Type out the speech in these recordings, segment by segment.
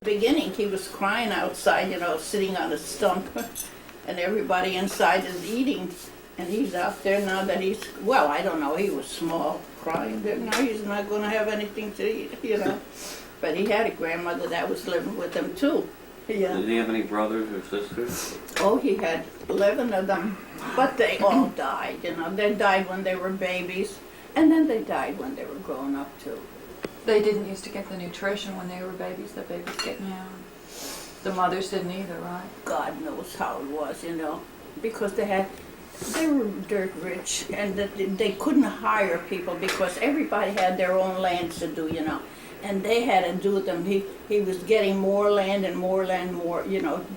Beginning, he was crying outside, sitting on a stump, and everybody inside is eating, and he's out there now that well, I don't know, he was small, crying, that now he's not going to have anything to eat. But he had a grandmother that was living with him too. Yeah. Did he have any brothers or sisters? Oh, he had 11 of them, but they all died, They died when they were babies, and then they died when they were growing up too. They didn't used to get the nutrition when they were babies that babies get now. The mothers didn't either, right? God knows how it was, because they were dirt rich, and they couldn't hire people because everybody had their own lands to do, and they had to do them. He was getting more land and more land, more,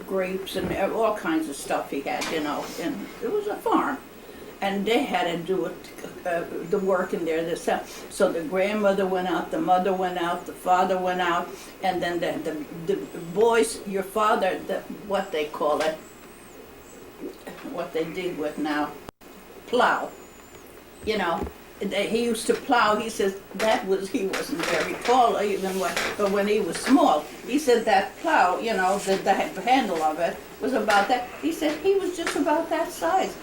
grapes and all kinds of stuff he had, and it was a farm. And they had to do it, the work in there. So the grandmother went out, the mother went out, the father went out, and then the boys, your father, what they call it, what they did with now, plow. He used to plow. He says he wasn't very tall even but when he was small. He said that plow, the handle of it was about that. He said he was just about that size.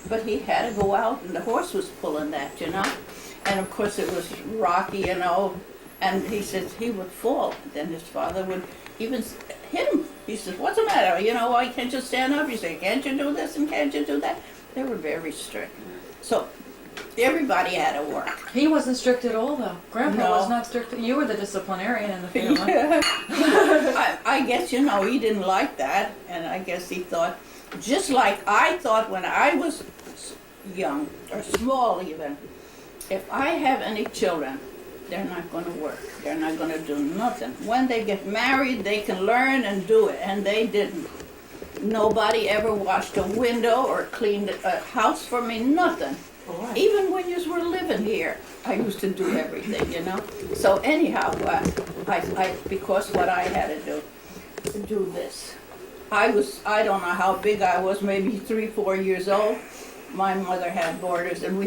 But he had to go out, and the horse was pulling that, And of course it was rocky, and he says he would fall. Then his father would even hit him. He says, "What's the matter? Why can't you stand up?" He said, "Can't you do this and can't you do that?" They were very strict. So everybody had to work. He wasn't strict at all, though. Grandpa No. was not strict. You were the disciplinarian in the family. Yeah. I guess, he didn't like that, and I guess he thought, just like I thought when I was young, or small even, if I have any children, they're not going to work. They're not going to do nothing. When they get married, they can learn and do it, and they didn't. Nobody ever washed a window or cleaned a house for me, nothing. Even when you were living here, I used to do everything, So anyhow, because what I had to do this. I don't know how big I was, maybe 3, 4 years old. My mother had boarders, and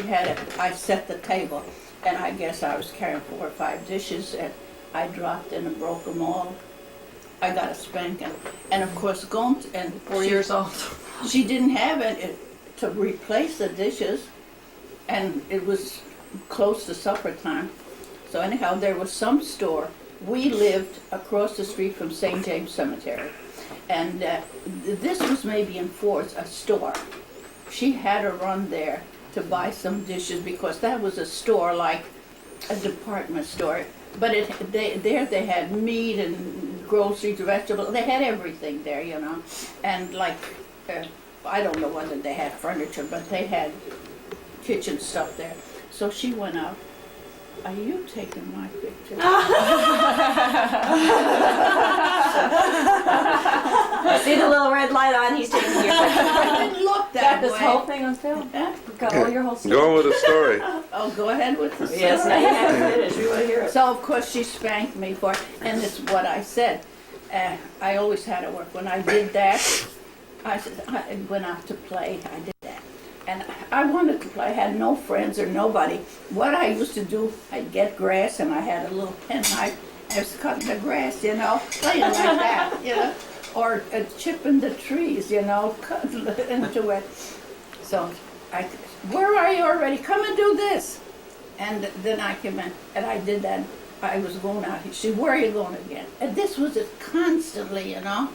I set the table, and I guess I was carrying 4 or 5 dishes, and I dropped and broke them all. I got a spanking, and of course, 4 years old. She didn't have it to replace the dishes, and it was close to supper time. So anyhow, there was some store. We lived across the street from St. James Cemetery. And this was maybe in Ford's, a store. She had to run there to buy some dishes because that was a store like a department store. But they had meat and groceries, vegetables. They had everything there, And I don't know whether they had furniture, but they had kitchen stuff there. So she went out. Are you taking my picture? I see the little red light on, he's taking your picture. I didn't look that Got this way. whole thing on film? Huh? Got all your whole story? Go on with the story. Oh, go ahead with the story. Yes, now you have to finish, we want to hear it. So of course she spanked me for it, and it's what I said. I always had to work. When I did that, I went out to play. I did that. And I wanted to play. I had no friends or nobody. What I used to do, I'd get grass, and I had a little penknife. I was cutting the grass, playing like that, or chipping the trees, cutting into it. So where are you already? Come and do this. And then I came in, and I did that. I was going out. She said, "Where are you going again?" And this was it constantly, Yeah.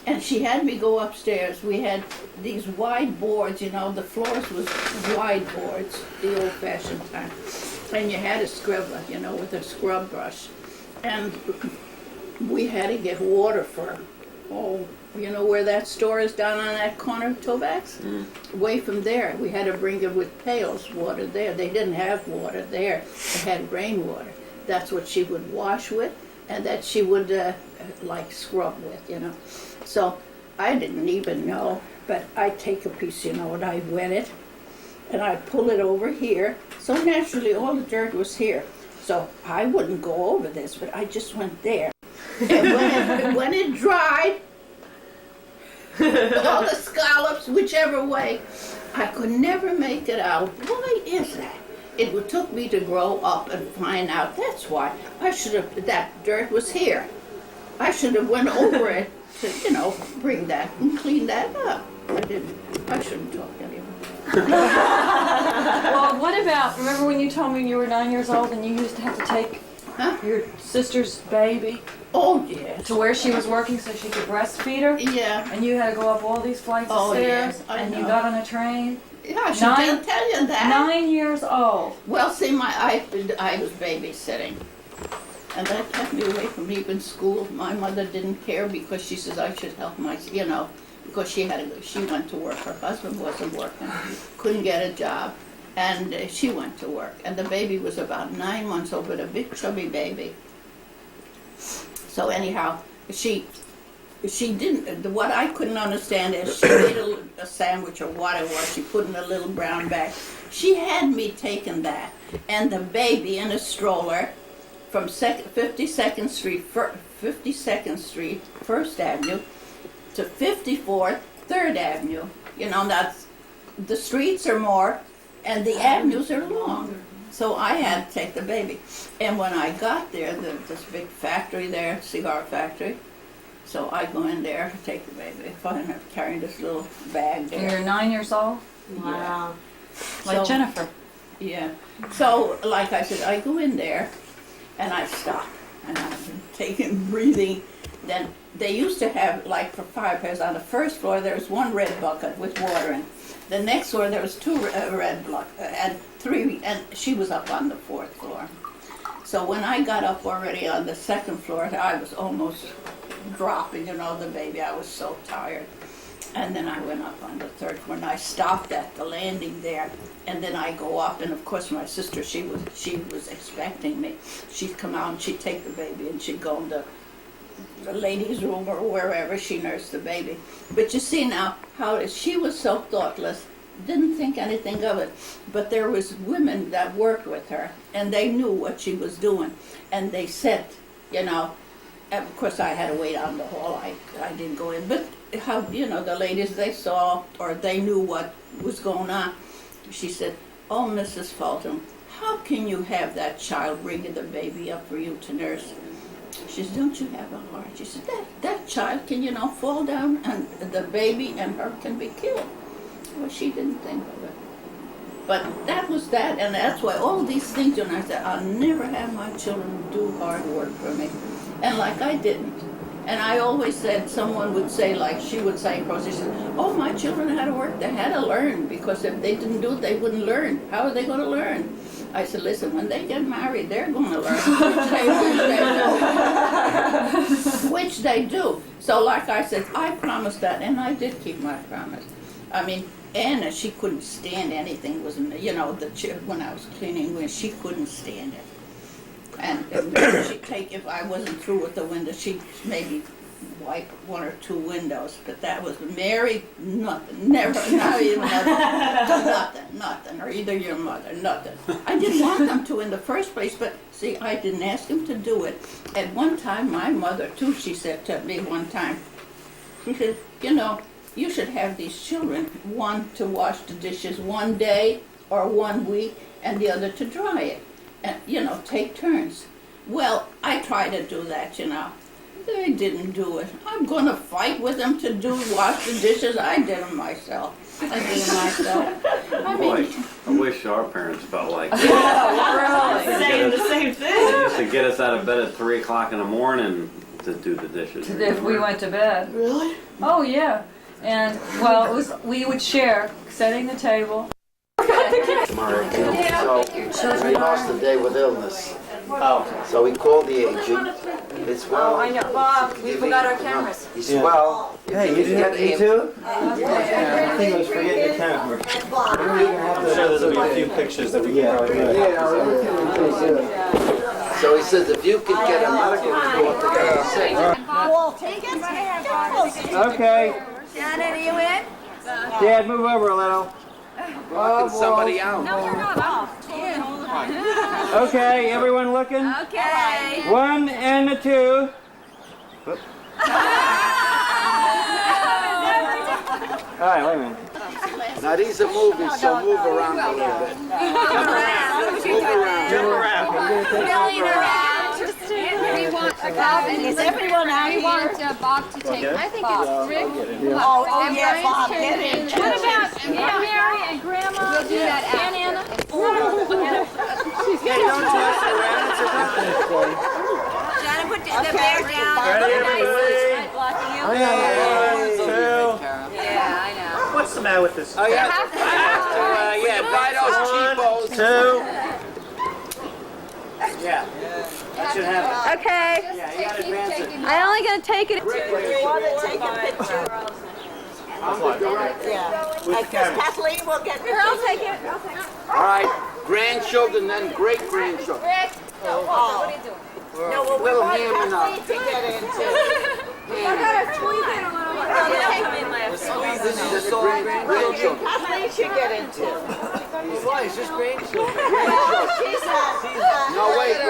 And she had me go upstairs. We had these wide boards, the floors was wide boards, the old-fashioned time. And you had a scribbler, with a scrub brush. And we had to get water for, where that store is down on that corner of Tobax? Away from there. We had to bring it with pails, water there. They didn't have water there. They had rainwater. That's what she would wash with, and that she would, scrub with, So I didn't even know, but I'd take a piece, and I'd wet it, and I'd pull it over here. So naturally, all the dirt was here. So I wouldn't go over this, but I just went there. And when it dried, all the scallops, whichever way, I could never make it out. Why is that? It took me to grow up and find out that's why. That dirt was here. I should have went over it to, you know, bring that and clean that up. I didn't. I shouldn't talk anymore. Well, what about, remember when you told me you were 9 years old and you used to have to take Huh? your sister's baby Oh, yes. to where she was working so she could breastfeed her? Yeah. And you had to go up all these flights of Oh, stairs yes, I and you know. got on a train? Yeah, I should Nine- tell you that. 9 years old. Well, see, I was babysitting, and that kept me away from even school. My mother didn't care because she says I should help you know, because she went to work. Her husband wasn't working, couldn't get a job, and she went to work. And the baby was about 9 months old, but a big chubby baby. So anyhow, she didn't, what I couldn't understand is she made a sandwich or whatever she put in a little brown bag. She had me taking that and the baby in a stroller from 52nd Street, 52nd Street, 1st Avenue to 54th, 3rd Avenue. You know, that's, the streets are more and the avenues are long. So I had to take the baby. And when I got there, this big factory there, cigar factory, so I go in there, take the baby, find her carrying this little bag And you're there. 9 years old? Wow. Like So- Jennifer. Yeah. So, like I said, I go in there and I stop and I'm taking breathing. Then they used to have, like for firefighters, on the first floor there was one red bucket with water in. The next floor there was two red buckets and three, and she was up on the 4th floor. So when I got up already on the 2nd floor, I was almost dropping, you know, the baby. I was so tired. And then I went up on the 3rd floor and I stopped at the landing there. And then I go up and of course my sister, she was expecting me. She'd come out and she'd take the baby and she'd go in the ladies' room or wherever she nursed the baby. But you see now how she was so thoughtless, didn't think anything of it. But there was women that worked with her and they knew what she was doing. And they said, you know, and of course I had to wait out in the hall, I didn't go in. But how, you know, the ladies, they saw or they knew what was going on. She said, oh, Mrs. Fulton, how can you have that child bringing the baby up for you to nurse? She said, don't you have a heart? She said, that child can, you know, fall down and the baby and her can be killed. Well, she didn't think of it. But that was that, and that's why all these things, you know, I said, I'll never have my children do hard work for me. And like I didn't. And I always said, someone would say, like she would say, she said, oh, my children had to work, they had to learn, because if they didn't do it, they wouldn't learn. How are they going to learn? I said, listen, when they get married, they're going to learn, which they do. So like I said, I promised that, and I did keep my promise. I mean, Anna, she couldn't stand anything, you know, when I was cleaning, when she couldn't stand it. And she'd take, if I wasn't through with the window, she'd maybe wipe 1 or 2 windows, but that was Mary, nothing, never, not even nothing, or either your mother, nothing. I didn't want them to in the first place, but see, I didn't ask them to do it. At one time, my mother too, she said to me one time, she said, you know, you should have these children, one to wash the dishes 1 day or 1 week, and the other to dry it. And, you know, take turns. Well, I tried to do that, you know. They didn't do it. I'm going to fight with them to wash the dishes. I did them myself. I Boy, I wish our parents felt like that. Really? Saying the same They thing. used to get us out of bed at 3 o'clock in the morning to do the dishes. If we went to bed. Really? Oh, yeah. And, well, we would share, setting the table. So we lost a day with illness. So we called the agent. It's well. Oh, I know. Bob, we forgot our cameras. He said, well, Hey, you didn't have to too? I think I was forgetting the camera. I'm sure there's gonna be a few pictures that we can probably do. so he says, if you could get a medical report to get us sick. Okay, Janet, are you in? Dad, move over a little. Locking somebody out. Okay, everyone looking? Okay. 1 and a 2. All right, wait a minute. Now these are movies, so move around a little bit. Move around. Move around. Milling around. We want Bob. Is everyone out We here? want Bob to take. Okay. I think it's Rick. Oh, yeah, Bob, get in. What about Mary and Grandma? We'll do that and Anna. Hey, don't twist around. It's a company. Johnny, put the bear down. Ready, everybody? Blocking you. One, two. Yeah, I know. What's the matter with this? Oh, yeah. Yeah, buy those cheapos. Two. Yeah. That should happen. Okay. Yeah, you gotta advance it. I'm only gonna take it. Do you want to take a picture? Yeah. With the camera. Kathleen will get. Here, I'll take it. All right, grandchildren, then great-grandchildren. No, what are you doing? No, well, we Little want ham and Kathleen to get in too. This is just grandchildren. Kathleen should get in too. Why? It's just grandchildren. No, wait. No.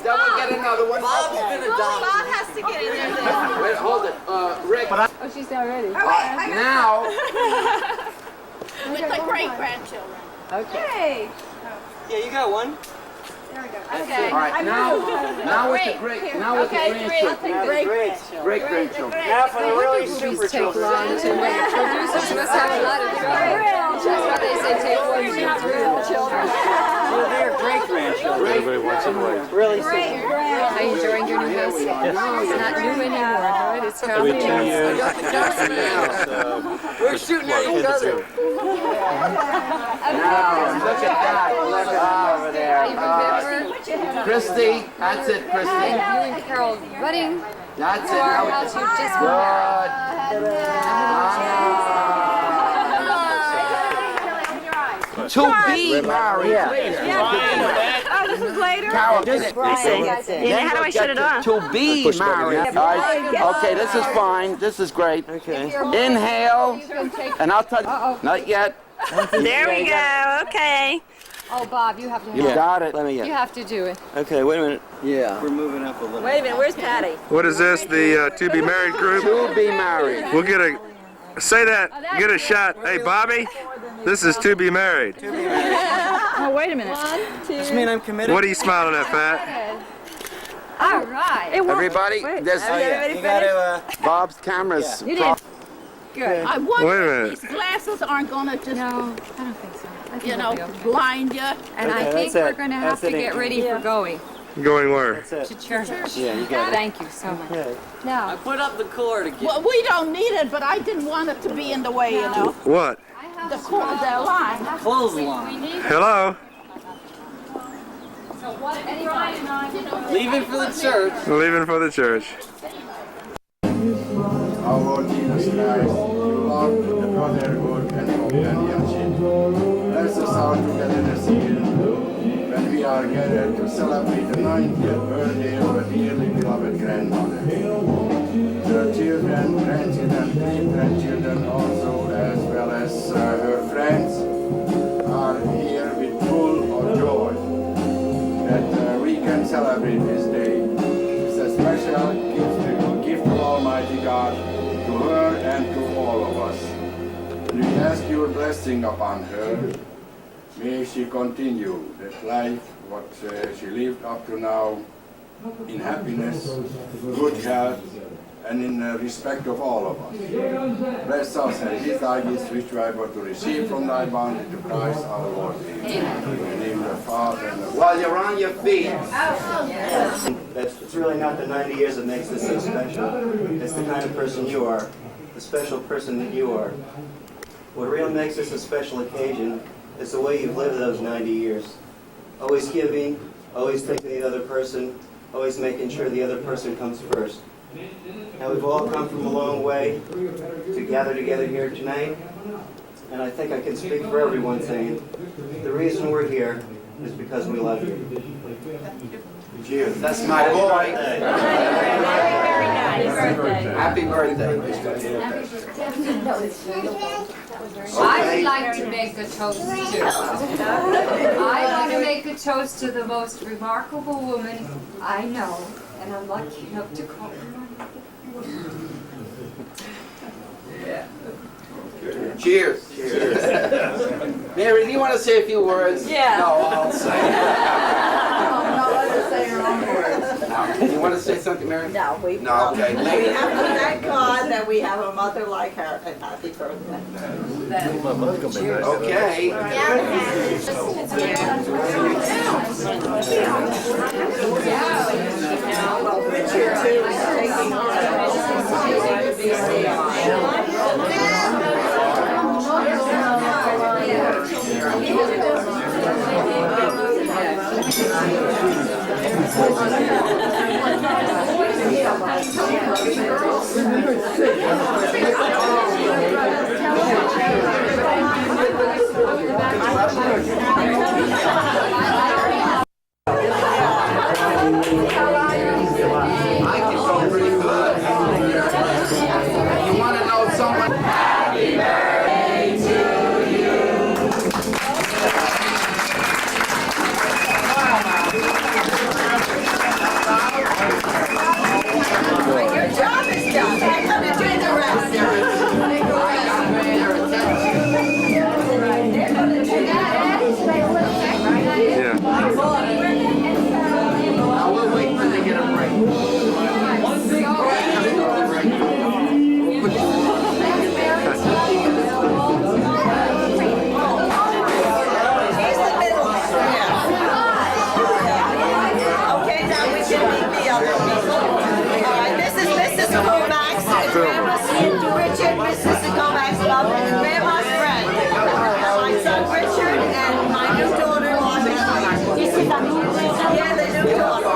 Then we'll get another one. Bob's been adopted. Bob has to get in there. Wait, hold it. Rick. Oh, she's not ready. Now, With the great-grandchildren. Okay. Yeah, you got one. Okay. all right, now with the grandchildren. Great-grandchildren. Now for the really super children. Producers must have a lot of trouble. That's why they say take 1, 2, 3 children. Well, they're great-grandchildren. Everybody wants to wait. Really super. Are you enjoying your new house? It's not new anymore, right? It's how many years? We're shooting at each other. Now, look at that. Look at that over there. Christy, that's it, Christy. And you and Carol running That's to it. our Now house. You've just to be married. Oh, this is later? Carol, Yeah, how do I shut it on? to be married. All right. Okay, this is fine. This is great. Okay. Inhale, and I'll touch. Not yet. There we go. Okay. Oh, Bob, you have to. You got it. Let me You get. have to do it. Okay, wait a minute. Yeah. We're moving up a little. Wait a minute. Where's Patty? What is this, the to be married group? To be married. We'll get a, say that, get a shot. Hey, Bobby, this is to be married. Oh, wait a minute. Does this mean I'm committed? What are you smiling at, Pat? All right. Everybody, this Oh, yeah. You gotta, Bob's cameras. Good. I Wait a wonder minute. if these glasses aren't gonna just, No, I don't think so. I think you know, it'll be okay. blind you. And I Okay, think that's we're it. going to have That's to it, get Amy. ready for going Going where? That's it. to church. Yeah, you got it. Thank you so much. Okay. Now, Put up the cord again. Well, we don't need it, but I didn't want it to be in the way, you know, What? the line. Clothesline. Hello? Leaving for the church. Leaving for the church. Our Lord Jesus Christ, you love the brotherhood and companionship. Bless us all together this year when we are gathered to celebrate the 90th birthday of a dearly beloved grandmother. The children, grandchildren, great-grandchildren also, as well as her friends, are here with full of joy that we can celebrate this day. It's a special gift to Almighty God, to her and to all of us. And we ask your blessing upon her. May she continue that life, what she lived up to now, in happiness, good health, and in respect of all of us. Bless us and these thy gifts which we are able to receive from thy bounty to Christ our Lord. Amen. In the name of the Father and the While you're on your feet. It's really not the 90 years that makes this so special. It's the kind of person you are, the special person that you are. What really makes this a special occasion is the way you've lived those 90 years. Always giving, always taking the other person, always making sure the other person comes first. Now we've all come from a long way to gather together here tonight, and I think I can speak for everyone saying the reason we're here is because we love you. Cheers. That's my boy. Happy birthday. I would like to make a toast too. I want to make a toast to the most remarkable woman I know, and I'm lucky enough to call her mine. Cheers. Cheers. Mary, do you want to say a few words? Yeah. No, I'll say it. No, let her say her own words. You want to say something, Mary? No, we No, okay. We have to thank God that we have a mother like her, and happy birthday. Okay. Well, Richard too is taking I can go pretty good. You want to know someone? Happy birthday to you. Your job is done. I'm gonna do the rest. Yeah. Now we'll wait till they get a break. He's the middle one. Yeah. Okay, now we can meet the other people. All right, this is Mrs. Kovacs, Grandma's Richard, Mrs. Kovacs' love, and Grandma's friend. My son Richard and my new daughter-in-law, Natalie. Yeah, the new daughter.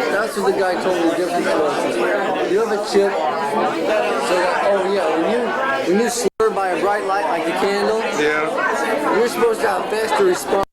That's what the guy told me different choices. You have a chip. So that, oh yeah, when you swerve by a bright light like a candle, Yeah. you're supposed to have faster response.